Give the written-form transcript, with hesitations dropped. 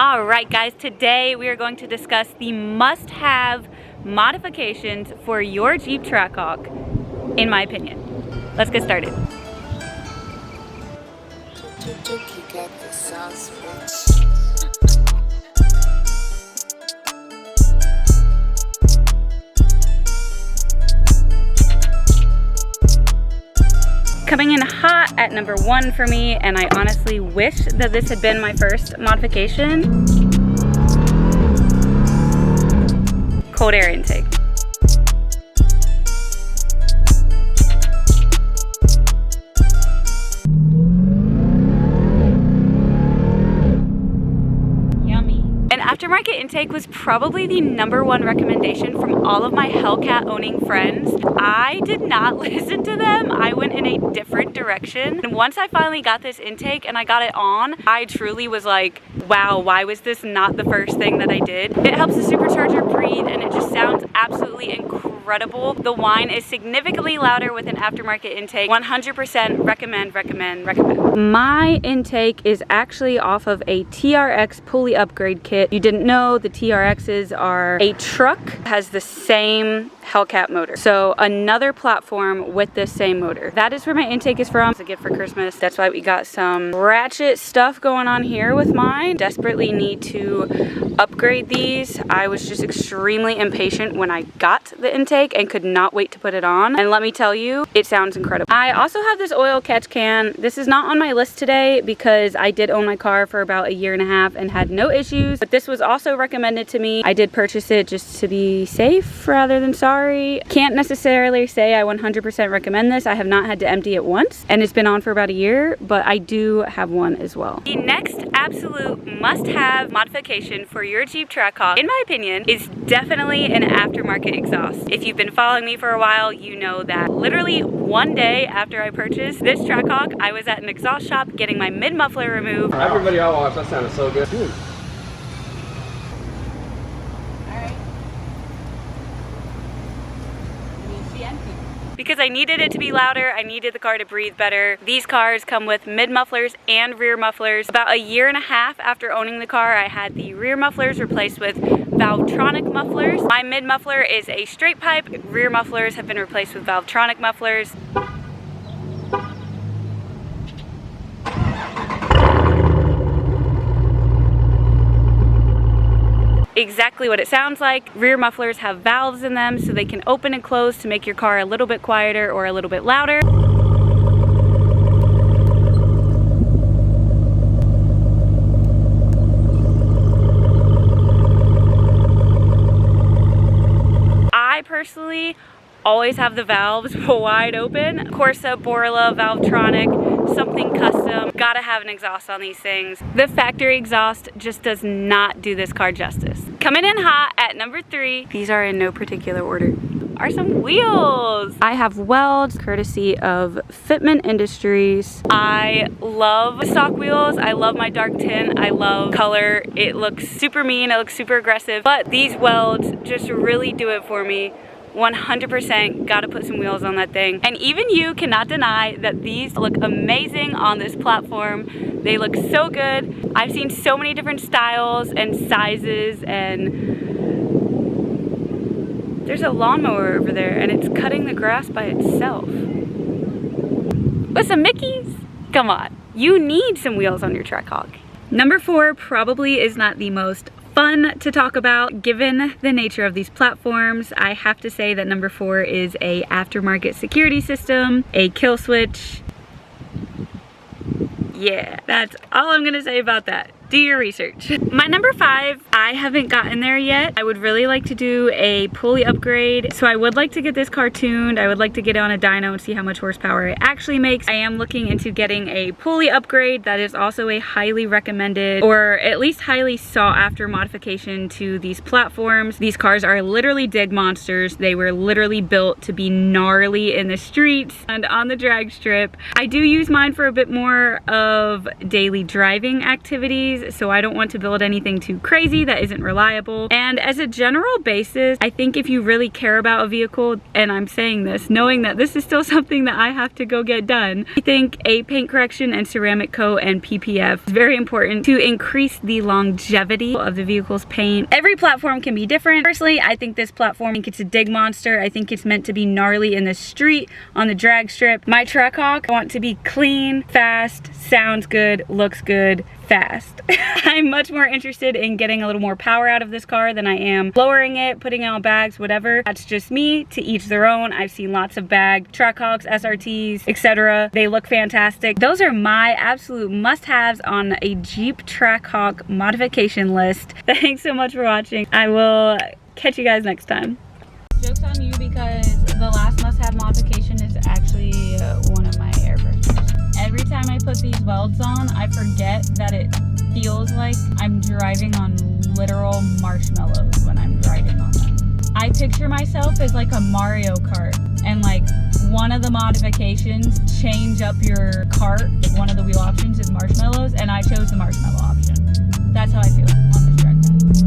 All right, guys, today we are going to discuss the must-have modifications for your Jeep Trackhawk, in my opinion. Let's get started. Coming in hot at number 1 for me, and I honestly wish that this had been my first modification. Cold air intake. Aftermarket intake was probably the #1 recommendation from all of my Hellcat owning friends. I did not listen to them. I went in a different direction. And once I finally got this intake and I got it on, I truly was like, wow, why was this not the first thing that I did? It helps the supercharger breathe and it just sounds absolutely incredible. The whine is significantly louder with an aftermarket intake. 100% recommend. My intake is actually off of a TRX pulley upgrade kit. You didn't know, the TRXs are a truck, has the same Hellcat motor. So another platform with this same motor. That is where my intake is from. It's a gift for Christmas. That's why we got some ratchet stuff going on here with mine. Desperately need to upgrade these. I was just extremely impatient when I got the intake and could not wait to put it on. And let me tell you, it sounds incredible. I also have this oil catch can. This is not on my list today because I did own my car for about a year and a half and had no issues, but this was also recommended to me. I did purchase it just to be safe rather than sorry. Can't necessarily say I 100% recommend this. I have not had to empty it once and it's been on for about a year, but I do have one as well. The next absolute must-have modification for your Jeep Trackhawk, in my opinion, is definitely an aftermarket exhaust. If you've been following me for a while, you know that literally one day after I purchased this Trackhawk, I was at an exhaust shop getting my mid-muffler removed. Everybody all watched, that sounded so good. Because I needed it to be louder, I needed the car to breathe better. These cars come with mid mufflers and rear mufflers. About a year and a half after owning the car, I had the rear mufflers replaced with Valvetronic mufflers. My mid muffler is a straight pipe. Rear mufflers have been replaced with Valvetronic mufflers. Exactly what it sounds like. Rear mufflers have valves in them so they can open and close to make your car a little bit quieter or a little bit louder. I personally always have the valves wide open. Corsa, Borla, Valvetronic, something custom. Gotta have an exhaust on these things. The factory exhaust just does not do this car justice. Coming in hot at number 3, these are in no particular order, are some wheels. I have welds courtesy of Fitment Industries. I love stock wheels. I love my dark tint. I love color. It looks super mean. It looks super aggressive, but these welds just really do it for me. 100% gotta put some wheels on that thing. And even you cannot deny that these look amazing on this platform. They look so good. I've seen so many different styles and sizes, and there's a lawnmower over there and it's cutting the grass by itself. With some Mickeys? Come on, you need some wheels on your Trackhawk. Number 4 probably is not the most fun to talk about given the nature of these platforms. I have to say that number 4 is a aftermarket security system, a kill switch. Yeah, that's all I'm gonna say about that. Do your research. My number 5, I haven't gotten there yet. I would really like to do a pulley upgrade. So I would like to get this car tuned. I would like to get it on a dyno and see how much horsepower it actually makes. I am looking into getting a pulley upgrade. That is also a highly recommended, or at least highly sought after modification to these platforms. These cars are literally dig monsters. They were literally built to be gnarly in the streets and on the drag strip. I do use mine for a bit more of daily driving activities. size, so I don't want to build anything too crazy that isn't reliable. And as a general basis, I think if you really care about a vehicle, and I'm saying this knowing that this is still something that I have to go get done, I think a paint correction and ceramic coat and PPF is very important to increase the longevity of the vehicle's paint. Every platform can be different. Personally, I think this platform, I think it's a dig monster. I think it's meant to be gnarly in the street, on the drag strip. My Trackhawk, I want to be clean, fast, sounds good, looks good, fast. I'm much more interested in getting a little more power out of this car than I am lowering it, putting it on bags, whatever. That's just me, to each their own. I've seen lots of bag Trackhawks, SRTs, etc. They look fantastic. Those are my absolute must-haves on a Jeep Trackhawk modification list. Thanks so much for watching. I will catch you guys next time. Joke's on you, because the last must-have modification is actually one of my air fresheners. Every time I put these welds on, I forget that it feels like I'm driving on literal marshmallows when I'm driving on them. I picture myself as like a Mario Kart, and like one of the modifications change up your cart, like one of the wheel options is marshmallows, and I chose the marshmallow option. That's how I feel.